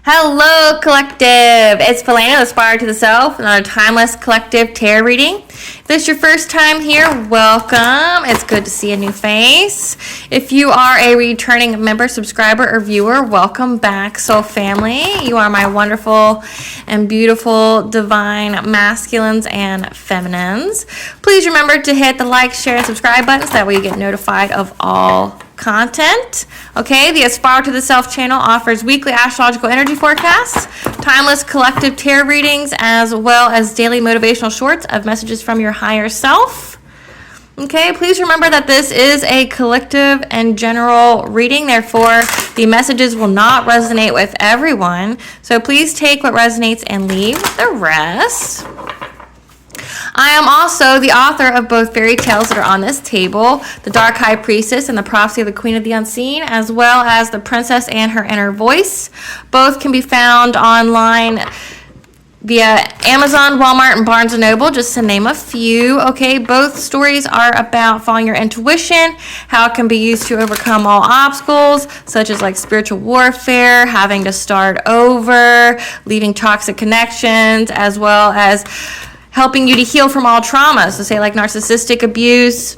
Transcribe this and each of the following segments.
Hello, collective. It's Philander, Aspire to the Self, another timeless collective tarot reading. If this is your first time here, welcome. It's good to see a new face. If you are a returning member, subscriber, or viewer, welcome back, soul family. You are my wonderful and beautiful divine masculines and feminines. Please remember to hit the like, share, and subscribe buttons. That way you get notified of all content. Okay, the Aspire to the Self channel offers weekly astrological energy forecasts, timeless collective tarot readings, as well as daily motivational shorts of messages from your higher self. Okay, please remember that this is a collective and general reading, therefore the messages will not resonate with everyone. So please take what resonates and leave the rest. I am also the author of both fairy tales that are on this table, The Dark High Priestess and the Prophecy of the Queen of the Unseen, as well as The Princess and Her Inner Voice. Both can be found online via Amazon, Walmart, and Barnes & Noble, just to name a few. Okay, both stories are about following your intuition, how it can be used to overcome all obstacles, such as like spiritual warfare, having to start over, leaving toxic connections, as well as helping you to heal from all traumas, so say like narcissistic abuse,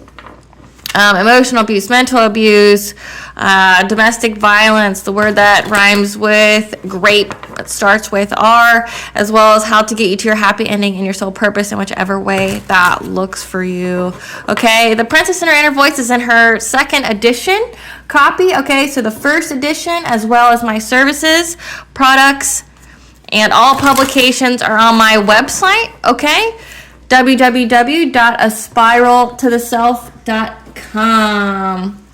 emotional abuse, mental abuse, domestic violence, the word that rhymes with grape, that starts with R, as well as how to get you to your happy ending and your soul purpose in whichever way that looks for you. Okay, The Princess and Her Inner Voice is in her second edition copy. Okay, so the first edition, as well as my services, products, and all publications are on my website, okay? www.aspiraltotheself.com.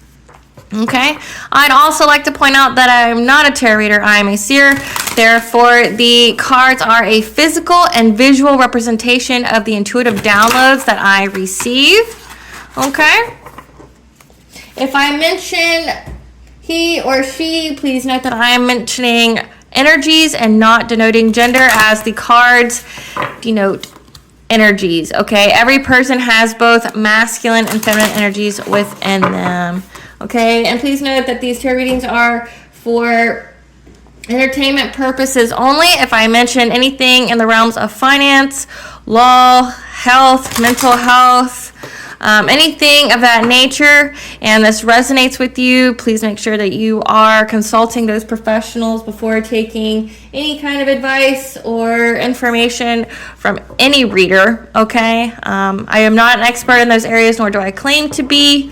Okay? I'd also like to point out that I'm not a tarot reader, I am a seer. Therefore, the cards are a physical and visual representation of the intuitive downloads that I receive. Okay? If I mention he or she, please note that I am mentioning energies and not denoting gender, as the cards denote energies. Okay, every person has both masculine and feminine energies within them. Okay, and please note that these tarot readings are for entertainment purposes only. If I mention anything in the realms of finance, law, health, mental health, anything of that nature, and this resonates with you, please make sure that you are consulting those professionals before taking any kind of advice or information from any reader, okay? I am not an expert in those areas, nor do I claim to be,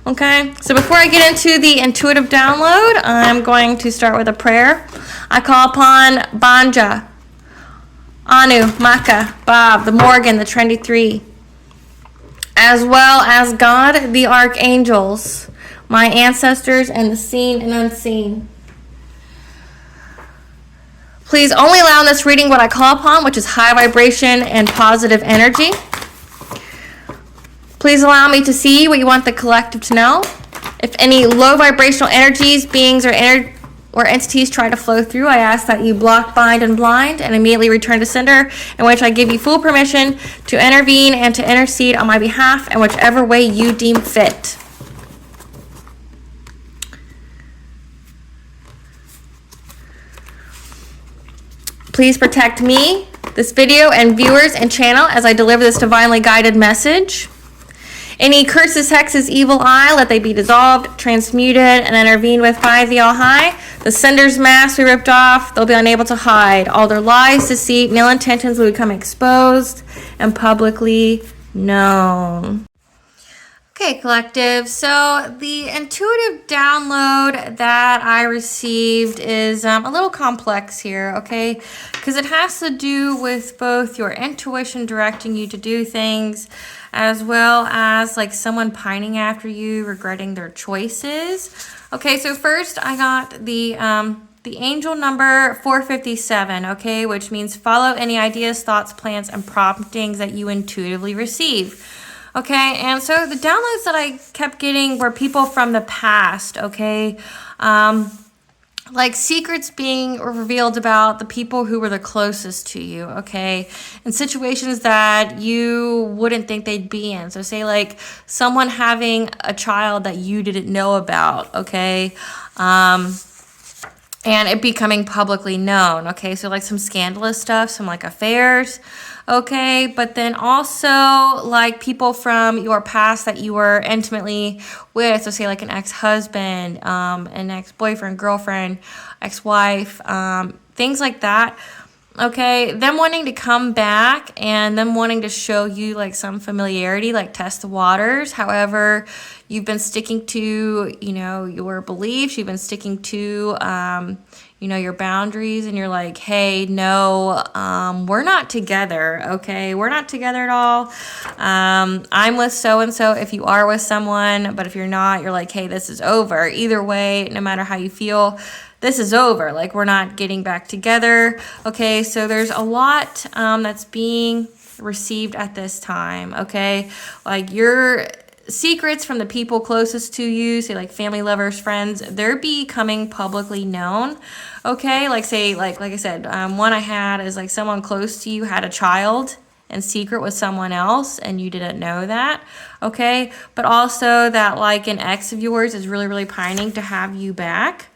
okay? So before I get into the intuitive download, I'm going to start with a prayer. I call upon Banja, Anu, Maka, Bob, the Morgan, the Trendy Three, as well as God, the archangels, my ancestors, and the seen and unseen. Please only allow in this reading what I call upon, which is high vibration and positive energy. Please allow me to see what you want the collective to know. If any low vibrational energies, beings, or entities try to flow through, I ask that you block, bind, and blind, and immediately return to sender, in which I give you full permission to intervene and to intercede on my behalf in whichever way you deem fit. Please protect me, this video, and viewers and channel as I deliver this divinely guided message. Any curses, hexes, evil eye, let they be dissolved, transmuted, and intervened with by the All-High. The sender's mask we ripped off, they'll be unable to hide. All their lies, deceit, and ill intentions will become exposed and publicly known. Okay, collective, so the intuitive download that I received is a little complex here, okay? Because it has to do with both your intuition directing you to do things, as well as like someone pining after you, regretting their choices. Okay, so first I got the angel number 457, okay, which means follow any ideas, thoughts, plans, and promptings that you intuitively receive. Okay, and so the downloads that I kept getting were people from the past, okay? Like secrets being revealed about the people who were the closest to you, okay? In situations that you wouldn't think they'd be in. So say like someone having a child that you didn't know about, okay? and it becoming publicly known. Okay, so like some scandalous stuff, some like affairs. Okay, but then also like people from your past that you were intimately with, so say like an ex-husband, an ex-boyfriend, girlfriend, ex-wife, things like that. Okay, them wanting to come back and them wanting to show you like some familiarity, like test the waters. However, you've been sticking to, your beliefs, you've been sticking to, your boundaries, and you're like, hey, no, we're not together, okay? We're not together at all. I'm with so-and-so if you are with someone, but if you're not, you're like, hey, this is over. Either way, no matter how you feel, this is over. Like, we're not getting back together. Okay, so there's a lot that's being received at this time. Okay, like your secrets from the people closest to you, say like family, lovers, friends, they're becoming publicly known. Okay, like say like I said, one I had is like someone close to you had a child in secret with someone else and you didn't know that. Okay, but also that like an ex of yours is really, really pining to have you back.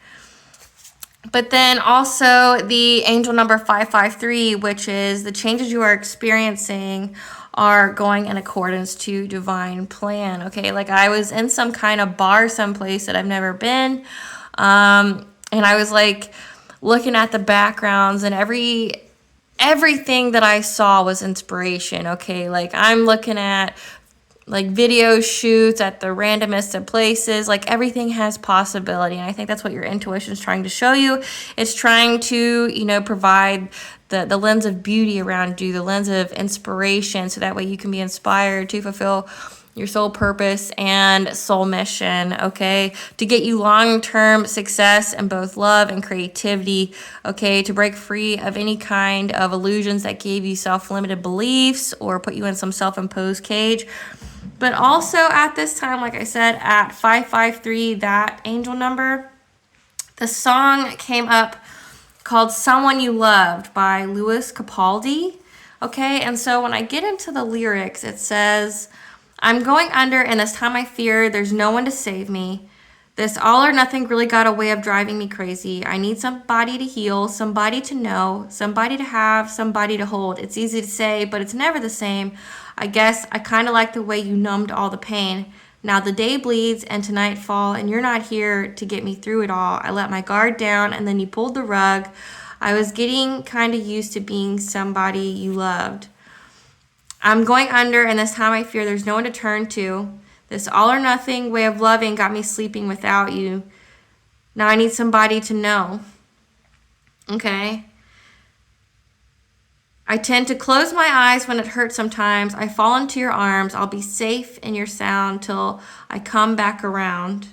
But then also the angel number 553, which is the changes you are experiencing are going in accordance to divine plan. Okay, like I was in some kind of bar someplace that I've never been. And I was like looking at the backgrounds, and everything that I saw was inspiration. Okay, like I'm looking at like video shoots at the randomest of places. Like everything has possibility, and I think that's what your intuition is trying to show you. It's trying to provide the lens of beauty around you, the lens of inspiration, so that way you can be inspired to fulfill your soul purpose and soul mission, okay, to get you long-term success in both love and creativity, okay, to break free of any kind of illusions that gave you self-limited beliefs or put you in some self-imposed cage. But also at this time, like I said, at 553, that angel number, the song came up called Someone You Loved by Louis Capaldi. Okay, and so when I get into the lyrics, it says, I'm going under, and this time I fear there's no one to save me. This all or nothing really got a way of driving me crazy. I need somebody to heal, somebody to know, somebody to have, somebody to hold. It's easy to say, but it's never the same. I guess I kind of like the way you numbed all the pain. Now the day bleeds into nightfall, and you're not here to get me through it all. I let my guard down, and then you pulled the rug. I was getting kind of used to being somebody you loved. I'm going under, and this time I fear there's no one to turn to. This all or nothing way of loving got me sleeping without you. Now I need somebody to know. Okay? I tend to close my eyes when it hurts sometimes. I fall into your arms. I'll be safe in your sound till I come back around.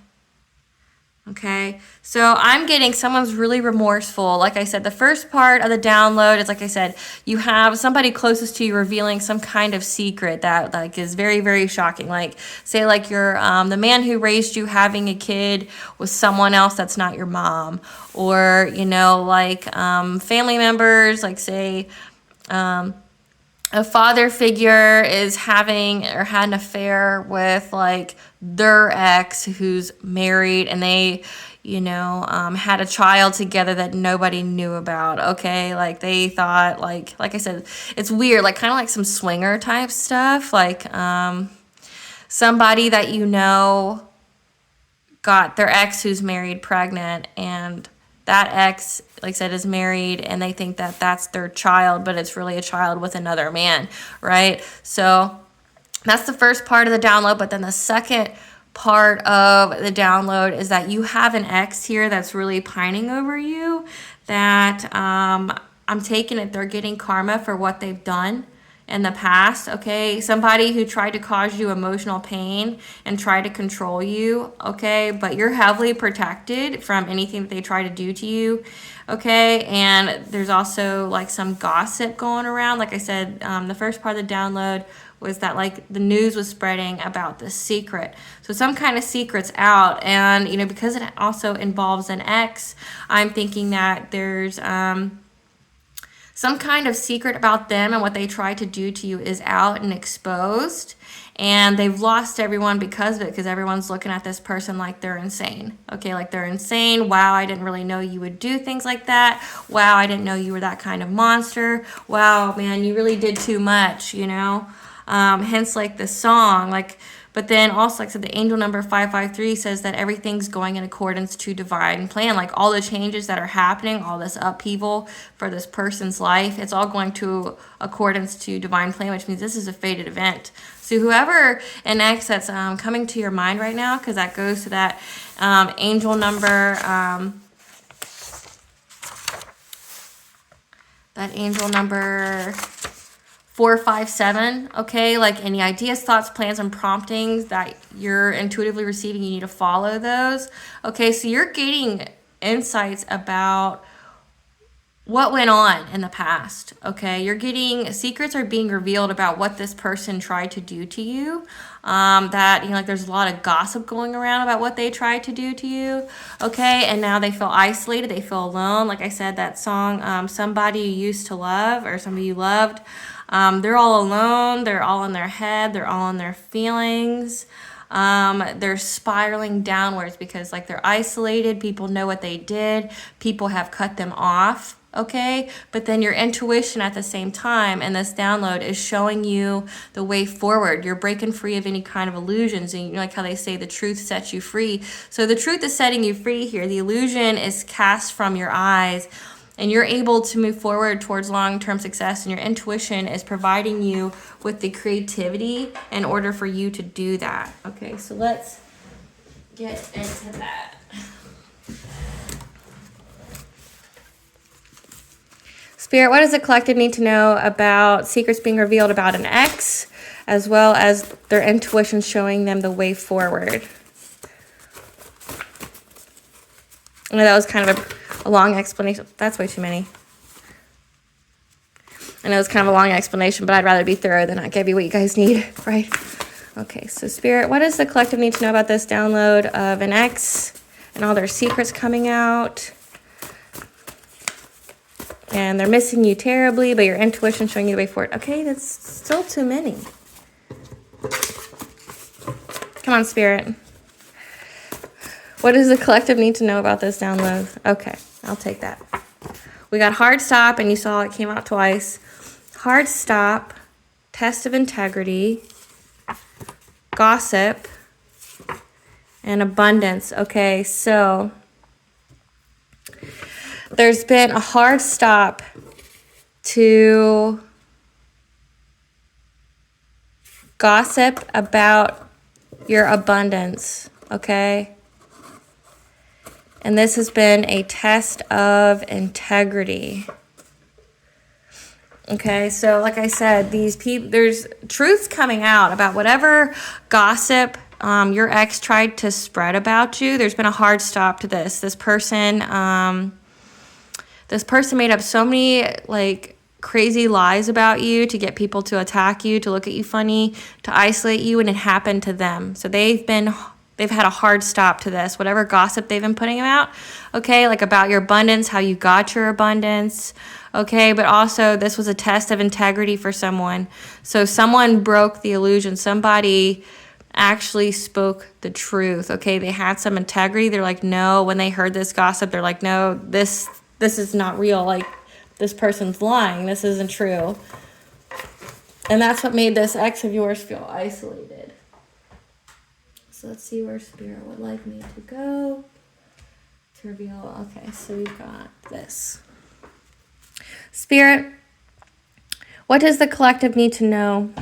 Okay, so I'm getting someone's really remorseful. Like I said, the first part of the download is, like I said, you have somebody closest to you revealing some kind of secret that like is very, very shocking. Like say like you're the man who raised you having a kid with someone else that's not your mom, or like family members, like say a father figure is having or had an affair with like their ex who's married, and they had a child together that nobody knew about. Okay, like they thought like I said, it's weird, like kind of like some swinger type stuff, like somebody that got their ex who's married pregnant, and that ex, like I said, is married, and they think that that's their child, but it's really a child with another man, right? So that's the first part of the download. But then the second part of the download is that you have an ex here that's really pining over you, that I'm taking it they're getting karma for what they've done in the past. Okay, somebody who tried to cause you emotional pain and try to control you. Okay, but you're heavily protected from anything that they try to do to you. Okay, and there's also like some gossip going around. Like I said, the first part of the download was that like the news was spreading about this secret. So some kind of secret's out, and because it also involves an ex, I'm thinking that there's Some kind of secret about them and what they tried to do to you is out and exposed. And they've lost everyone because of it, because everyone's looking at this person like they're insane. Okay, like they're insane. Wow, I didn't really know you would do things like that. Wow, I didn't know you were that kind of monster. Wow, man, you really did too much, you know? Hence, like the song, like, but then also, like I said, the angel number 553 says that everything's going in accordance to divine plan. Like all the changes that are happening, all this upheaval for this person's life, it's all going to accordance to divine plan, which means this is a fated event. So whoever an ex that's coming to your mind right now, because that goes to that angel number, that angel number 457, okay? Like any ideas, thoughts, plans, and promptings that you're intuitively receiving, you need to follow those. Okay, so you're getting insights about what went on in the past, okay? You're getting, secrets are being revealed about what this person tried to do to you. That, you know, like there's a lot of gossip going around about what they tried to do to you, okay? And now they feel isolated, they feel alone. Like I said, that song, Somebody You Used to Love, or Somebody You Loved, they're all alone, they're all in their head, they're all in their feelings. They're spiraling downwards because like they're isolated, people know what they did, people have cut them off, okay? But then your intuition at the same time and this download is showing you the way forward. You're breaking free of any kind of illusions, and you know, like how they say the truth sets you free. So the truth is setting you free here. The illusion is cast from your eyes, and you're able to move forward towards long-term success, and your intuition is providing you with the creativity in order for you to do that. Okay, so let's get into that. Spirit, what does the collective need to know about secrets being revealed about an ex, as well as their intuition showing them the way forward? I know that was kind of a long explanation. That's way too many. I know it's kind of a long explanation, but I'd rather be thorough than not give you what you guys need, right? Okay, so Spirit, what does the collective need to know about this download of an ex and all their secrets coming out? And they're missing you terribly, but your intuition showing you the way forward. Okay, that's still too many. Come on, Spirit. What does the collective need to know about this download? Okay, I'll take that. We got hard stop, and you saw it came out twice. Hard stop, test of integrity, gossip, and abundance. Okay, so there's been a hard stop to gossip about your abundance, okay? And this has been a test of integrity. Okay, so like I said, these people, there's truths coming out about whatever gossip your ex tried to spread about you. There's been a hard stop to this. This person made up so many like crazy lies about you to get people to attack you, to look at you funny, to isolate you, and it happened to them. So they've had a hard stop to this, whatever gossip they've been putting out, okay, like about your abundance, how you got your abundance, okay, but also this was a test of integrity for someone. So someone broke the illusion. Somebody actually spoke the truth, okay? They had some integrity. They're like, no, when they heard this gossip, they're like, no, this is not real. Like, this person's lying. This isn't true. And that's what made this ex of yours feel isolated. So let's see where Spirit would like me to go to reveal. Okay, so we've got this. Spirit, what does the collective need to know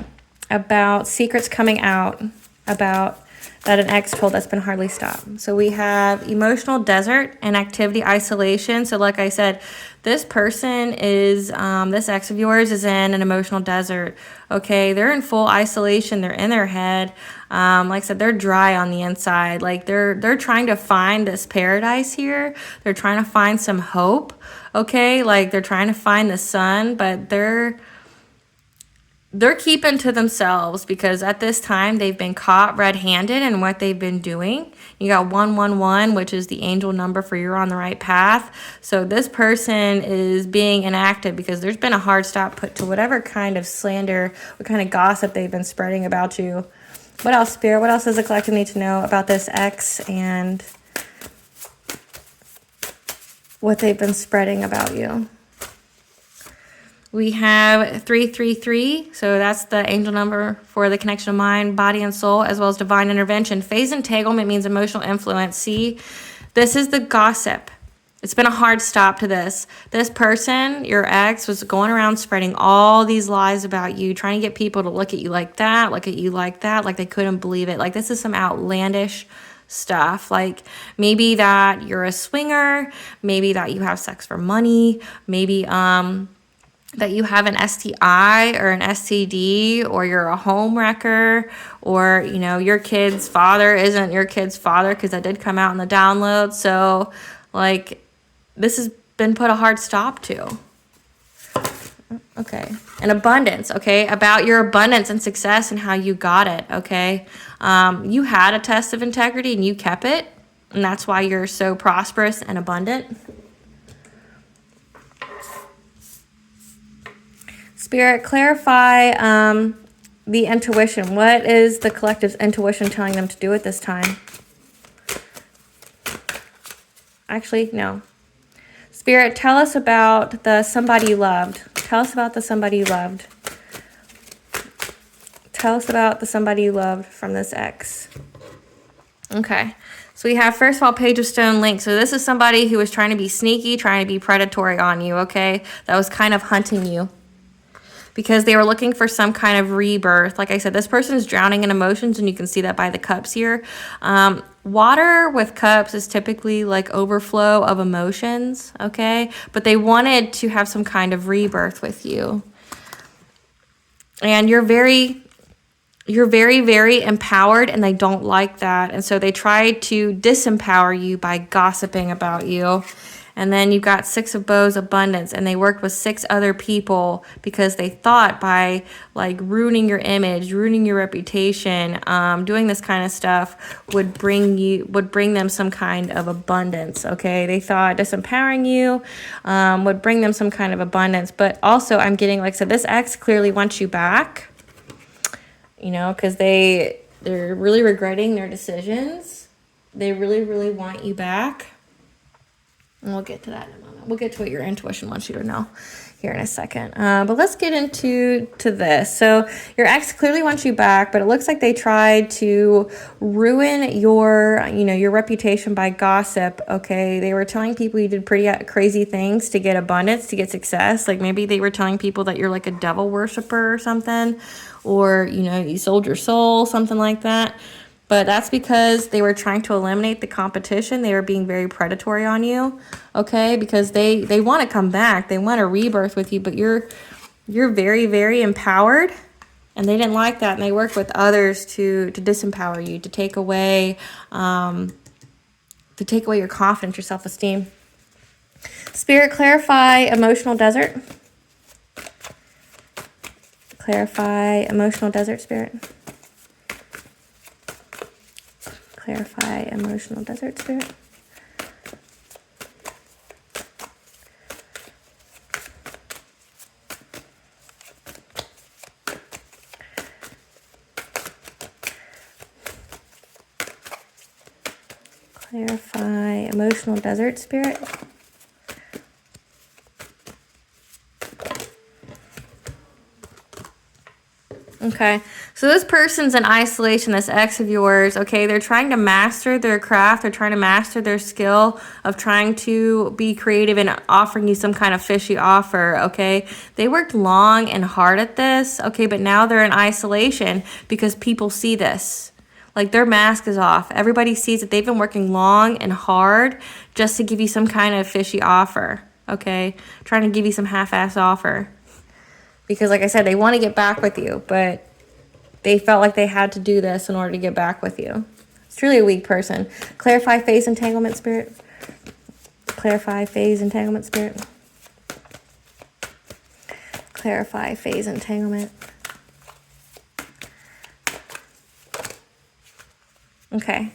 about secrets coming out about that an ex told that's been hardly stopped? So we have emotional desert and activity isolation. So like I said, this person is, this ex of yours is in an emotional desert. Okay, they're in full isolation. They're in their head. Like I said, they're dry on the inside. Like they're trying to find this paradise here. They're trying to find some hope. Okay, like they're trying to find the sun, but they're they're keeping to themselves because at this time they've been caught red-handed in what they've been doing. You got 111, which is the angel number for you're on the right path. So this person is being inactive because there's been a hard stop put to whatever kind of slander, what kind of gossip they've been spreading about you. What else, Spirit? What else does the collective need to know about this ex and what they've been spreading about you? We have 333, so that's the angel number for the connection of mind, body, and soul, as well as divine intervention. Phase entanglement means emotional influence. See, this is the gossip. It's been a hard stop to this. This person, your ex, was going around spreading all these lies about you, trying to get people to look at you like that, look at you like that, like they couldn't believe it. Like this is some outlandish stuff. Like maybe that you're a swinger, maybe that you have sex for money, maybe that you have an STI or an STD, or you're a home wrecker, or, you know, your kid's father isn't your kid's father, because that did come out in the download. So, like, this has been put a hard stop to. Okay. And abundance, okay? About your abundance and success and how you got it, okay? You had a test of integrity and you kept it, and that's why you're so prosperous and abundant. Spirit, clarify the intuition. What is the collective's intuition telling them to do at this time? Actually, no. Spirit, tell us about the somebody you loved. Tell us about the somebody you loved. Tell us about the somebody you loved from this ex. Okay. So we have, first of all, Page of Stone link. So this is somebody who was trying to be sneaky, trying to be predatory on you, okay? That was kind of hunting you, because they were looking for some kind of rebirth. Like I said, this person is drowning in emotions, and you can see that by the cups here. Water with cups is typically like overflow of emotions, okay? But they wanted to have some kind of rebirth with you. And you're very, very empowered, and they don't like that. And so they tried to disempower you by gossiping about you. And then you've got Six of Bows, abundance, and they worked with 6 other people because they thought by like ruining your image, ruining your reputation, doing this kind of stuff would bring them some kind of abundance. Okay, they thought disempowering you would bring them some kind of abundance. But also, I'm getting, like I said, this ex clearly wants you back. You know, because they're really regretting their decisions. They really, really want you back. And we'll get to that in a moment. We'll get to what your intuition wants you to know here in a second. But let's get into this. So your ex clearly wants you back, but it looks like they tried to ruin your reputation by gossip. Okay, they were telling people you did pretty crazy things to get abundance, to get success. Like maybe they were telling people that you're like a devil worshiper or something, or you sold your soul, something like that. But that's because they were trying to eliminate the competition. They were being very predatory on you, okay? Because they want to come back. They want a rebirth with you, but you're very, very empowered, and they didn't like that. And they worked with others to disempower you, to take away your confidence, your self-esteem. Spirit, clarify emotional desert. Clarify emotional desert, Spirit. Clarify emotional desert, Spirit. Clarify emotional desert, Spirit. Okay, so this person's in isolation, this ex of yours, okay? They're trying to master their craft. They're trying to master their skill of trying to be creative and offering you some kind of fishy offer, okay? They worked long and hard at this, okay? But now they're in isolation because people see this. Like their mask is off. Everybody sees that they've been working long and hard just to give you some kind of fishy offer, okay? Trying to give you some half-ass offer. Because like I said, they want to get back with you, but they felt like they had to do this in order to get back with you. It's truly a weak person. Clarify phase entanglement, Spirit. Clarify phase entanglement, Spirit. Clarify phase entanglement. Okay.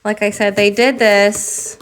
Like I said, they did this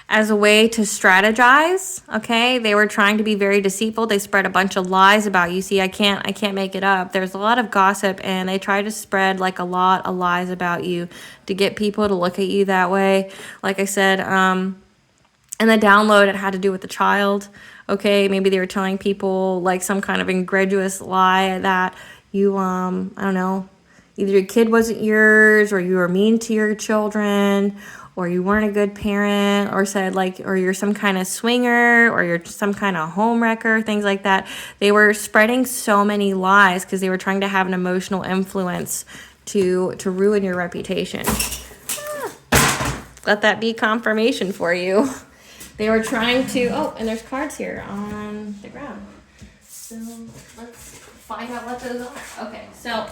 as a way to strategize. Okay, they were trying to be very deceitful. They spread a bunch of lies about you. See, I can't make it up. There's a lot of gossip, and they try to spread like a lot of lies about you to get people to look at you that way. Like I said, in the download, it had to do with the child. Okay, maybe they were telling people like some kind of incredulous lie that you, I don't know, either your kid wasn't yours, or you were mean to your children, or you weren't a good parent, or said like, or you're some kind of swinger, or you're some kind of home wrecker, things like that. They were spreading so many lies because they were trying to have an emotional influence to ruin your reputation. Let that be confirmation for you. They were trying to, oh, and there's cards here on the ground. So let's find out what those are. Okay, so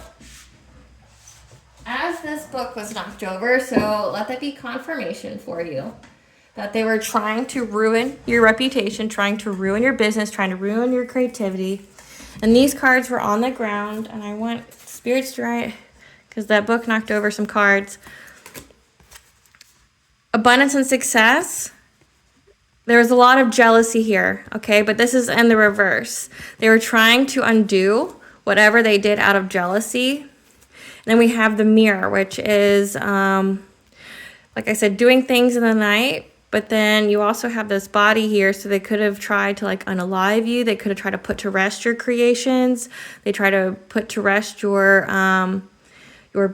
as this book was knocked over, so let that be confirmation for you that they were trying to ruin your reputation, trying to ruin your business, trying to ruin your creativity. And these cards were on the ground, and I want spirits to write, because that book knocked over some cards. Abundance and success. There was a lot of jealousy here, okay? But this is in the reverse. They were trying to undo whatever they did out of jealousy. Then we have the mirror, which is, like I said, doing things in the night. But then you also have this body here, so they could have tried to like unalive you. They could have tried to put to rest your creations. They try to put to rest your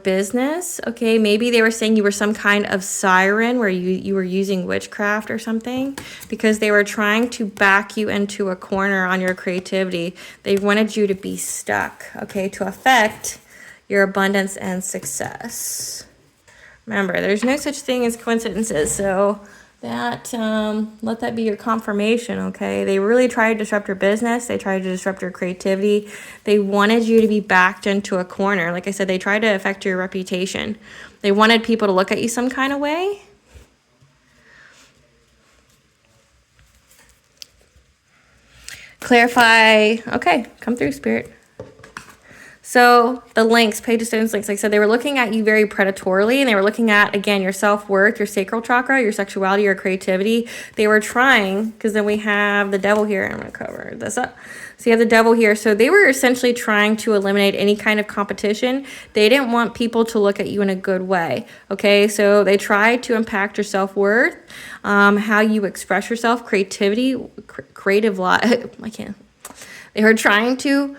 business. Okay, maybe they were saying you were some kind of siren where you were using witchcraft or something, because they were trying to back you into a corner on your creativity. They wanted you to be stuck, okay, to affect your abundance and success. Remember, there's no such thing as coincidences, so that let that be your confirmation, okay? They really tried to disrupt your business. They tried to disrupt your creativity. They wanted you to be backed into a corner. Like I said, they tried to affect your reputation. They wanted people to look at you some kind of way. Clarify. Okay, come through, Spirit. So the links, Page of Stones links, like I said, they were looking at you very predatorily, and they were looking at, again, your self-worth, your sacral chakra, your sexuality, your creativity. They were trying, because then we have the devil here. I'm going to cover this up. So you have the devil here. So they were essentially trying to eliminate any kind of competition. They didn't want people to look at you in a good way. Okay, so they tried to impact your self-worth, how you express yourself, creativity, creative life. I can't. They were trying to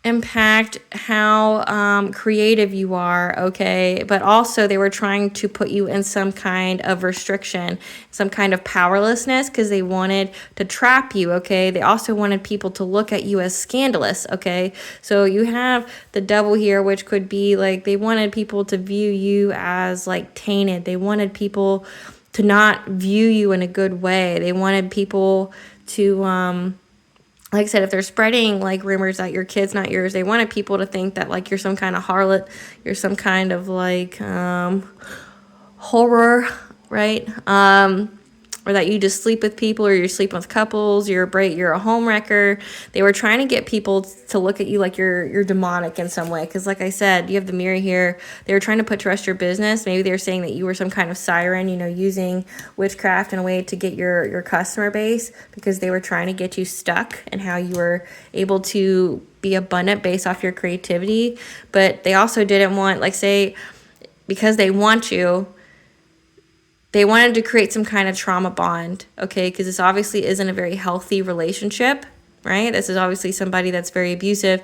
impact how creative you are, okay? But also they were trying to put you in some kind of restriction, some kind of powerlessness, because they wanted to trap you, okay? They also wanted people to look at you as scandalous, okay? So you have the devil here, which could be like they wanted people to view you as like tainted. They wanted people to not view you in a good way. They wanted people to like I said, if they're spreading like rumors that your kid's not yours, they wanted people to think that like you're some kind of harlot, you're some kind of like horror, right? Or that you just sleep with people, or you're sleeping with couples, you're a home wrecker. They were trying to get people to look at you like you're demonic in some way. Because like I said, you have the mirror here. They were trying to put to rest your business. Maybe they were saying that you were some kind of siren, using witchcraft in a way to get your customer base, because they were trying to get you stuck and how you were able to be abundant based off your creativity. But they also didn't want, like say, because they want you, they wanted to create some kind of trauma bond, okay? Because this obviously isn't a very healthy relationship, right? This is obviously somebody that's very abusive.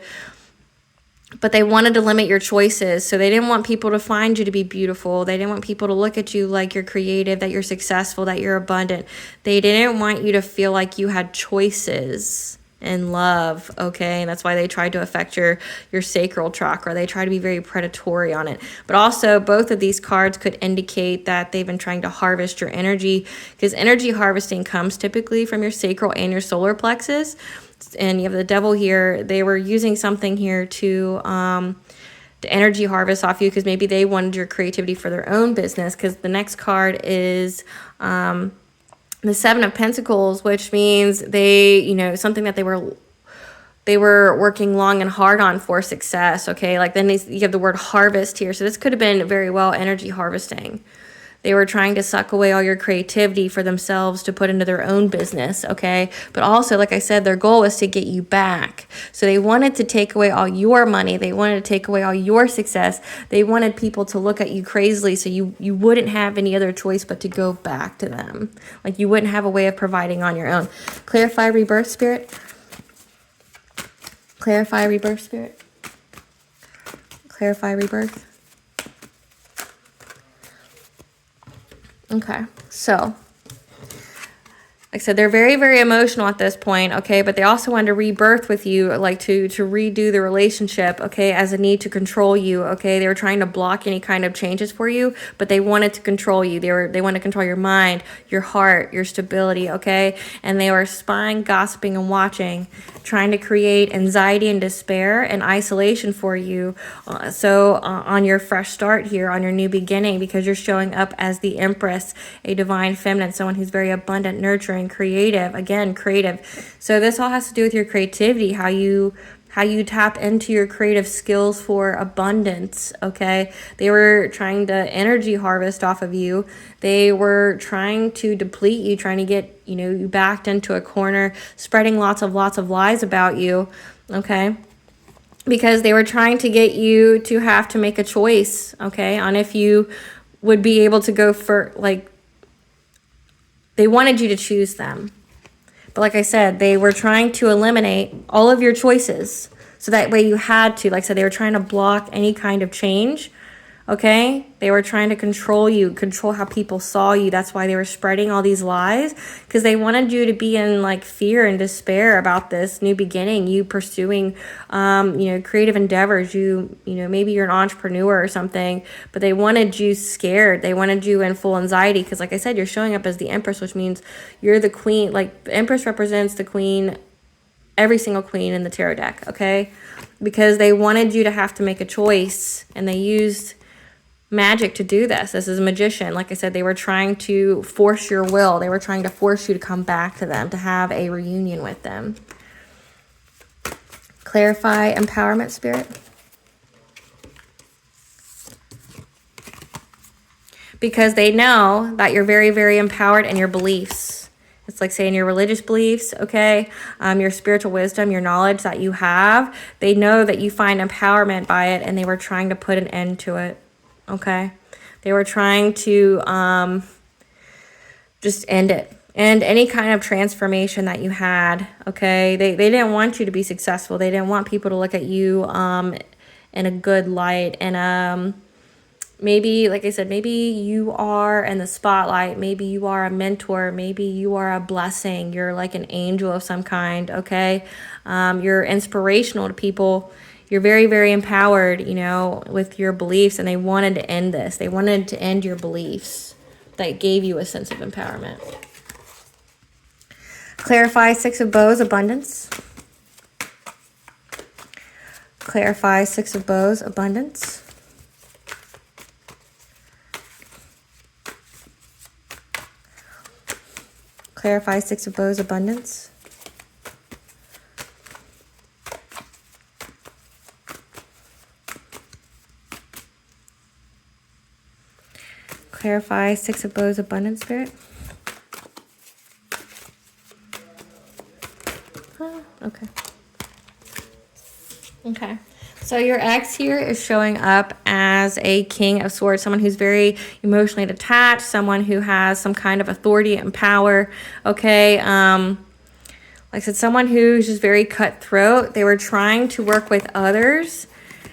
But they wanted to limit your choices. So they didn't want people to find you to be beautiful. They didn't want people to look at you like you're creative, that you're successful, that you're abundant. They didn't want you to feel like you had choices in love, okay? And that's why they tried to affect your sacral chakra. They try to be very predatory on it. But also, both of these cards could indicate that they've been trying to harvest your energy, because energy harvesting comes typically from your sacral and your solar plexus. And you have the devil here. They were using something here to energy harvest off you, because maybe they wanted your creativity for their own business. Because the next card is the Seven of Pentacles, which means they, something that they they were working long and hard on for success, okay? Like then you have the word harvest here. So this could have been very well energy harvesting. They were trying to suck away all your creativity for themselves to put into their own business, okay? But also, like I said, their goal was to get you back. So they wanted to take away all your money. They wanted to take away all your success. They wanted people to look at you crazily so you wouldn't have any other choice but to go back to them. Like you wouldn't have a way of providing on your own. Clarify rebirth spirit. Clarify rebirth spirit. Clarify rebirth. Okay, so like I said, they're very, very emotional at this point, okay? But they also wanted to rebirth with you, like to redo the relationship, okay, as a need to control you, okay? They were trying to block any kind of changes for you, but they wanted to control you. They wanted to control your mind, your heart, your stability, okay? And they were spying, gossiping, and watching, trying to create anxiety and despair and isolation for you. On your fresh start here, on your new beginning, because you're showing up as the Empress, a divine feminine, someone who's very abundant, nurturing, creative, again, creative. So this all has to do with your creativity, how you tap into your creative skills for abundance, okay? They were trying to energy harvest off of you. They were trying to deplete you, trying to get, you backed into a corner, spreading lots of lies about you, okay? Because they were trying to get you to have to make a choice, okay, on if you would be able to go for, they wanted you to choose them. But like I said, they were trying to eliminate all of your choices. So that way you had to, like I said, they were trying to block any kind of change. Okay? They were trying to control you, control how people saw you. That's why they were spreading all these lies, because they wanted you to be in fear and despair about this new beginning, you pursuing creative endeavors. Maybe you're an entrepreneur or something, but they wanted you scared. They wanted you in full anxiety, because like I said, you're showing up as the Empress, which means you're the queen. Like the Empress represents the queen, every single queen in the tarot deck, okay? Because they wanted you to have to make a choice, and they used magic to do this. This is a magician. Like I said, they were trying to force your will. They were trying to force you to come back to them, to have a reunion with them. Clarify empowerment spirit. Because they know that you're very, very empowered in your beliefs. It's like saying your religious beliefs, okay? Your spiritual wisdom, your knowledge that you have. They know that you find empowerment by it, and they were trying to put an end to it. Okay, they were trying to just end it, and any kind of transformation that you had. Okay, they didn't want you to be successful. They didn't want people to look at you in a good light. And maybe, like I said, maybe you are in the spotlight. Maybe you are a mentor. Maybe you are a blessing. You're like an angel of some kind. Okay, you're inspirational to people. You're very, very empowered, with your beliefs, and they wanted to end this. They wanted to end your beliefs that gave you a sense of empowerment. Clarify Six of Bows, abundance. Clarify Six of Bows, abundance. Clarify Six of Bows, abundance. Clarify Six of Bows, abundance spirit. Okay. Okay. So your ex here is showing up as a King of Swords, someone who's very emotionally detached, someone who has some kind of authority and power. Okay. Like I said, someone who's just very cutthroat. They were trying to work with others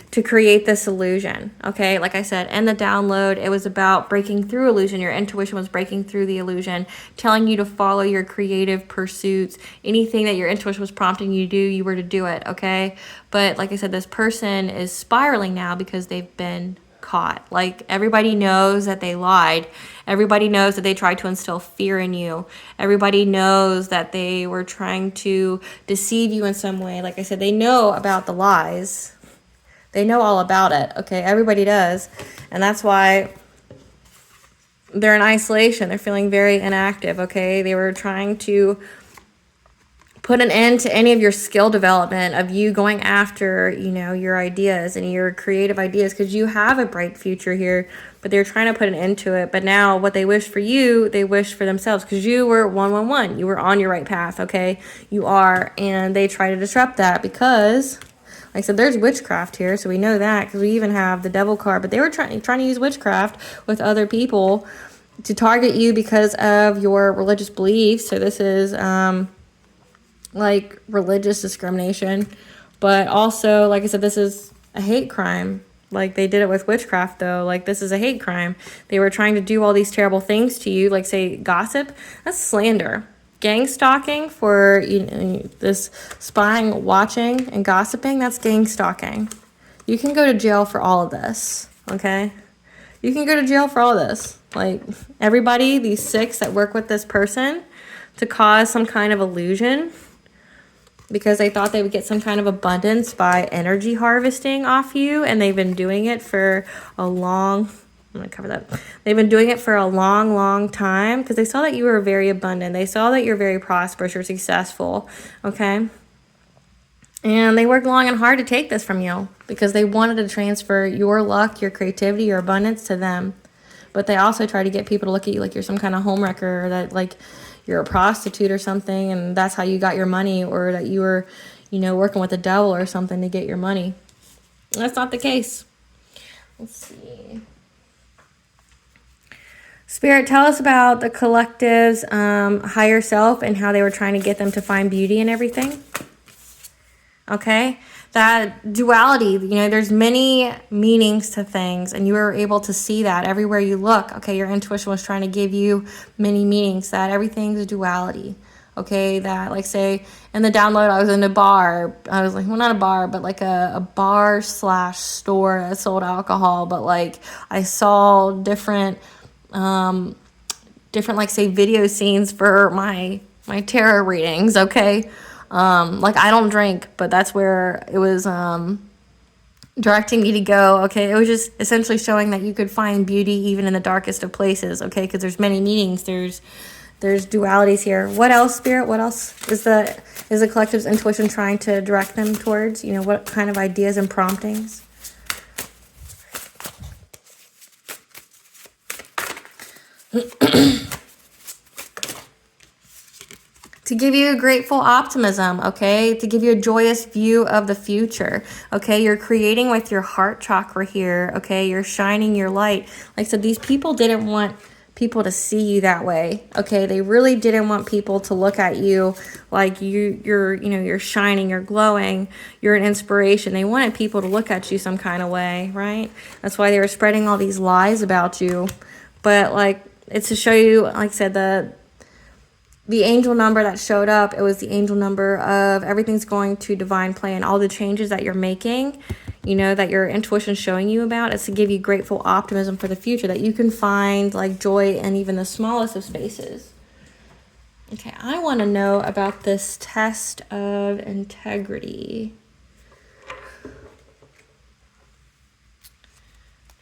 to create this illusion, okay? Like I said, in the download, it was about breaking through illusion. Your intuition was breaking through the illusion, telling you to follow your creative pursuits. Anything that your intuition was prompting you to do, you were to do it, okay? But like I said, this person is spiraling now because they've been caught. Like, everybody knows that they lied. Everybody knows that they tried to instill fear in you. Everybody knows that they were trying to deceive you in some way. Like I said, they know about the lies. They know all about it, okay? Everybody does. And that's why they're in isolation. They're feeling very inactive, okay? They were trying to put an end to any of your skill development of you going after, you know, your ideas and your creative ideas, because you have a bright future here, but they're trying to put an end to it. But now what they wish for you, they wish for themselves, because you were 111. You were on your right path, okay? You are, and they try to disrupt that because, like I said, there's witchcraft here, so we know that because we even have the devil card. But they were trying to use witchcraft with other people to target you because of your religious beliefs. So this is like religious discrimination, but also, like I said, this is a hate crime. Like they did it with witchcraft, though. Like this is a hate crime. They were trying to do all these terrible things to you, like say gossip. That's slander. Gang stalking for, you know, this spying, watching, and gossiping. That's gang stalking. You can go to jail for all of this. Okay, you can go to jail for all of this. Like everybody, these 6 that work with this person to cause some kind of illusion, because they thought they would get some kind of abundance by energy harvesting off you, and they've been doing it for a long, I'm going to cover that. They've been doing it for a long, long time because they saw that you were very abundant. They saw that you're very prosperous, you're successful, okay? And they worked long and hard to take this from you because they wanted to transfer your luck, your creativity, your abundance to them. But they also try to get people to look at you like you're some kind of homewrecker, or that like you're a prostitute or something, and that's how you got your money, or that you were, you know, working with the devil or something to get your money. That's not the case. Let's see. Spirit, tell us about the collective's higher self and how they were trying to get them to find beauty and everything. Okay? That duality, you know, there's many meanings to things, and you were able to see that everywhere you look. Okay, your intuition was trying to give you many meanings, that everything's a duality. Okay, that, like, say, in the download, I was in a bar. I was like, well, not a bar, but like a bar / store that sold alcohol. But, like, I saw different, like, say, video scenes for my tarot readings, okay? Like, I don't drink, but that's where it was directing me to go. Okay, it was just essentially showing that you could find beauty even in the darkest of places. Okay, because there's many meanings, there's dualities here. What else, Spirit? What else is the collective's intuition trying to direct them towards? You know, what kind of ideas and promptings? To give you a grateful optimism, okay? To give you a joyous view of the future, okay? You're creating with your heart chakra here, okay? You're shining your light. Like I said, these people didn't want people to see you that way, okay? They really didn't want people to look at you like you're shining, you're glowing, you're an inspiration. They wanted people to look at you some kind of way, right? That's why they were spreading all these lies about you. But, like, it's to show you, like I said, the angel number that showed up, it was the angel number of everything's going to divine plan. All the changes that you're making, you know, that your intuition's showing you about, is to give you grateful optimism for the future, that you can find, like, joy in even the smallest of spaces. Okay, I want to know about this test of integrity.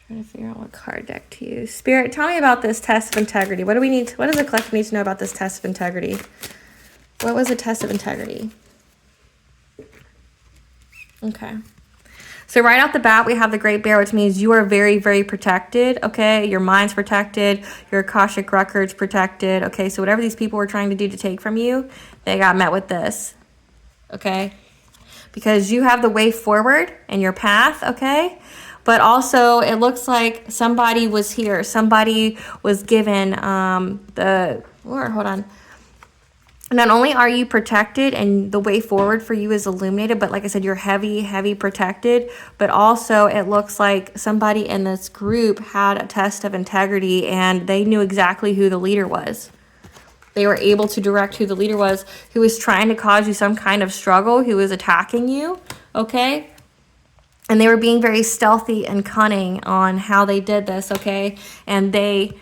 Trying to figure out what card deck to use. Spirit, tell me about this test of integrity. What does the collective need to know about this test of integrity? What was the test of integrity? Okay. So right off the bat, we have the Great Bear, which means you are very, very protected, okay? Your mind's protected. Your Akashic record's protected, okay? So whatever these people were trying to do to take from you, they got met with this, okay? Because you have the way forward and your path, okay? But also, it looks like somebody was here. Somebody was given hold on. Not only are you protected and the way forward for you is illuminated, but like I said, you're heavy, heavy protected. But also, it looks like somebody in this group had a test of integrity and they knew exactly who the leader was. They were able to direct who the leader was, who was trying to cause you some kind of struggle, who was attacking you, okay? And they were being very stealthy and cunning on how they did this, okay? And they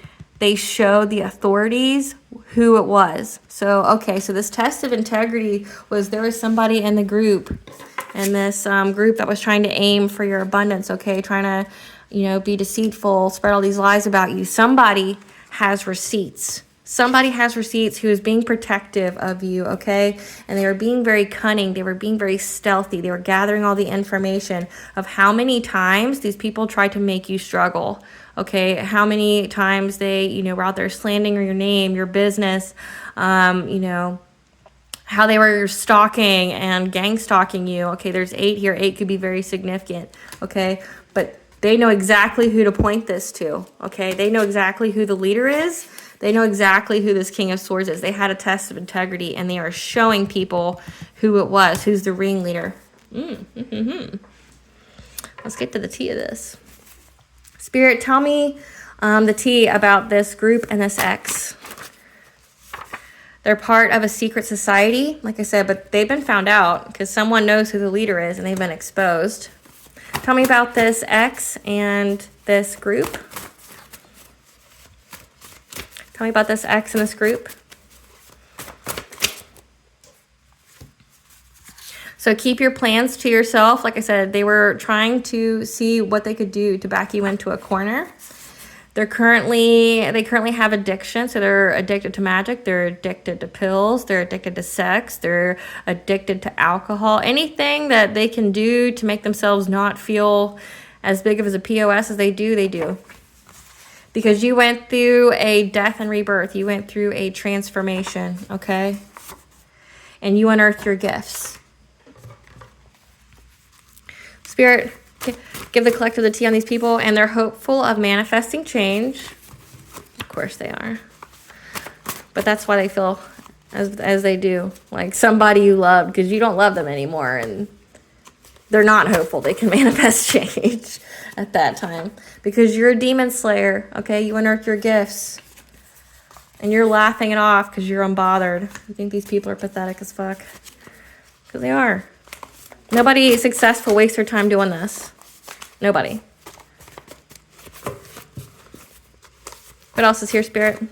showed the authorities who it was. So, okay, so this test of integrity was there was somebody in the group, in this group that was trying to aim for your abundance, okay? Trying to, be deceitful, spread all these lies about you. Somebody has receipts, Somebody has receipts who is being protective of you, okay? And they were being very cunning. They were being very stealthy. They were gathering all the information of how many times these people tried to make you struggle, okay? How many times they, you know, were out there slandering your name, your business, you know, how they were stalking and gang stalking you. Okay, there's 8 here. 8 could be very significant, okay? But they know exactly who to point this to, okay? They know exactly who the leader is. They know exactly who this King of Swords is. They had a test of integrity, and they are showing people who it was, who's the ringleader. Let's get to the tea of this. Spirit, tell me the tea about this group and this ex. They're part of a secret society, like I said, but they've been found out because someone knows who the leader is, and they've been exposed. Tell me about this ex and this group. Tell me about this ex and this group. So keep your plans to yourself. Like I said, they were trying to see what they could do to back you into a corner. They currently have addiction. So they're addicted to magic. They're addicted to pills. They're addicted to sex. They're addicted to alcohol. Anything that they can do to make themselves not feel as big of as a POS as they do. Because you went through a death and rebirth. You went through a transformation, okay? And you unearthed your gifts. Spirit, give the collective the tea on these people, and they're hopeful of manifesting change. Of course they are. But that's why they feel as they do. Like somebody you loved, because you don't love them anymore, and they're not hopeful they can manifest change at that time. Because you're a demon slayer, okay? You unearth your gifts. And you're laughing it off because you're unbothered. You think these people are pathetic as fuck. Because they are. Nobody successful wastes their time doing this. Nobody. What else is here, Spirit?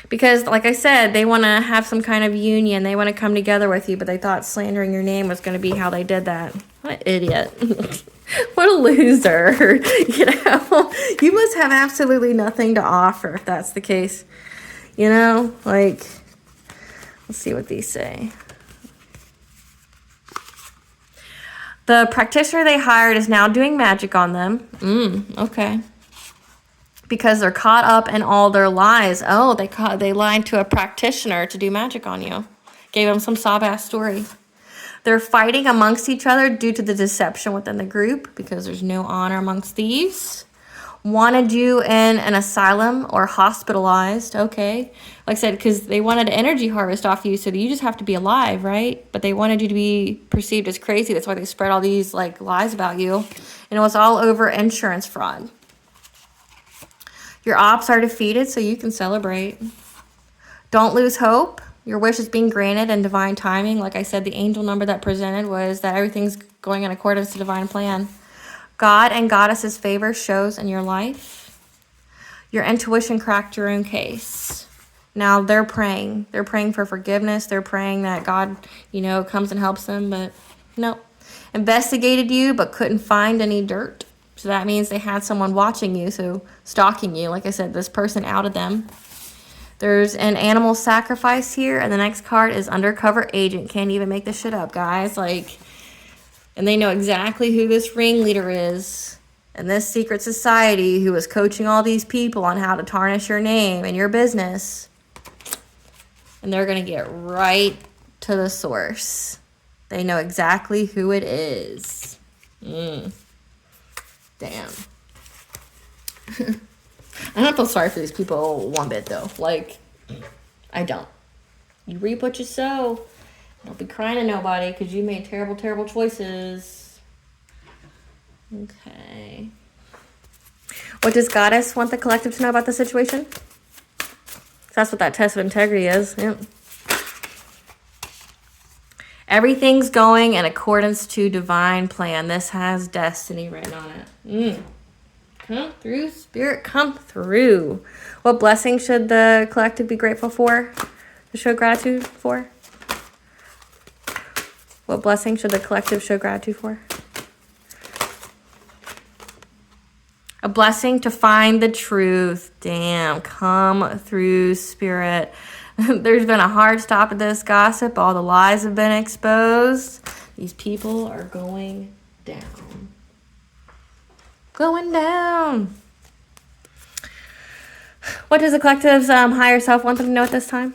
Because, like I said, they want to have some kind of union. They want to come together with you, but they thought slandering your name was going to be how they did that. What an idiot. What a loser. You know? You must have absolutely nothing to offer if that's the case. You know? Like, let's see what these say. The practitioner they hired is now doing magic on them. Okay. Because they're caught up in all their lies. Oh, they lied to a practitioner to do magic on you. Gave them some sob-ass story. They're fighting amongst each other due to the deception within the group because there's no honor amongst thieves. Wanted you in an asylum or hospitalized. Okay. Like I said, because they wanted to energy harvest off you, so you just have to be alive, right? But they wanted you to be perceived as crazy. That's why they spread all these like lies about you. And it was all over insurance fraud. Your ops are defeated, so you can celebrate. Don't lose hope. Your wish is being granted in divine timing. Like I said, the angel number that presented was that everything's going in accordance to divine plan. God and Goddess's favor shows in your life. Your intuition cracked your own case. Now they're praying. They're praying for forgiveness. They're praying that God, you know, comes and helps them. But no. Investigated you, but couldn't find any dirt. So that means they had someone watching you, so stalking you. Like I said, this person outed them. There's an animal sacrifice here, and the next card is Undercover Agent. Can't even make this shit up, guys. Like, and they know exactly who this ringleader is. And this secret society who is coaching all these people on how to tarnish your name and your business. And they're going to get right to the source. They know exactly who it is. Damn. I don't feel sorry for these people one bit, though. Like, I don't. You reap what you sow. Don't be crying to nobody because you made terrible, terrible choices. Okay. What does Goddess want the collective to know about the situation? That's what that test of integrity is. Yep. Everything's going in accordance to divine plan. This has destiny written on it. Come through, Spirit, come through. What blessing should the collective be grateful for? To show gratitude for? What blessing should the collective show gratitude for? A blessing to find the truth. Damn, come through, Spirit. There's been a hard stop to this gossip. All the lies have been exposed. These people are going down. Going down. What does the collective's higher self want them to know at this time?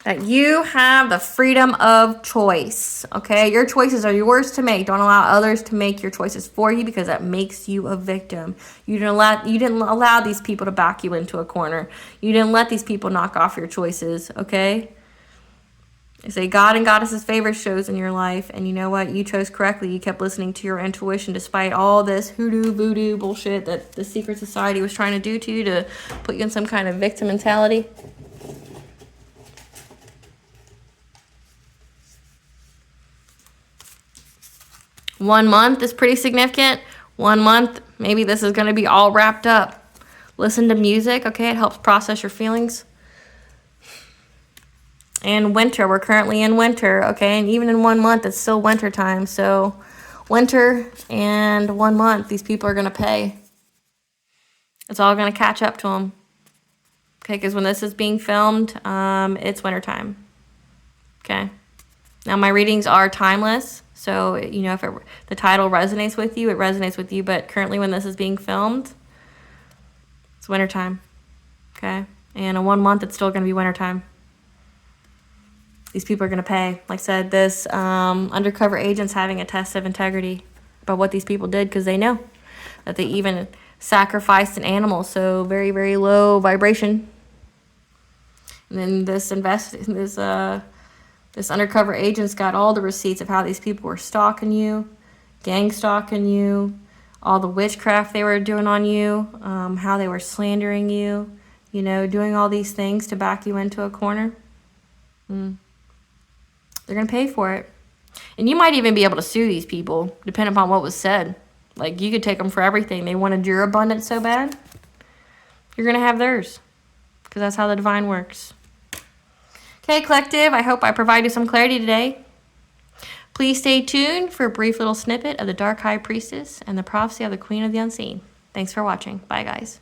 That you have the freedom of choice, okay? Your choices are yours to make. Don't allow others to make your choices for you, because that makes you a victim. You didn't allow these people to back you into a corner. You didn't let these people knock off your choices, okay? They say God and Goddess's favorite shows in your life, and you know what? You chose correctly. You kept listening to your intuition despite all this hoodoo, voodoo bullshit that the secret society was trying to do to you to put you in some kind of victim mentality. One month is pretty significant. 1 month, maybe this is going to be all wrapped up. Listen to music, okay? It helps process your feelings. And winter, we're currently in winter, okay? And even in 1 month, it's still winter time. So winter and 1 month, these people are going to pay. It's all going to catch up to them. Okay, because when this is being filmed, it's winter time. Okay? Now, my readings are timeless. So, you know, if the title resonates with you, it resonates with you. But currently when this is being filmed, it's wintertime. Okay? And in 1 month, it's still going to be wintertime. These people are going to pay. Like I said, this undercover agent's having a test of integrity about what these people did, because they know that they even sacrificed an animal. So very, very low vibration. And then this undercover agent's got all the receipts of how these people were stalking you, gang stalking you, all the witchcraft they were doing on you, how they were slandering you, you know, doing all these things to back you into a corner. They're going to pay for it. And you might even be able to sue these people, depending upon what was said. Like, you could take them for everything. They wanted your abundance so bad, you're going to have theirs, because that's how the divine works. Okay, collective, I hope I provided some clarity today. Please stay tuned for a brief little snippet of the Dark High Priestess and the prophecy of the Queen of the Unseen. Thanks for watching. Bye, guys.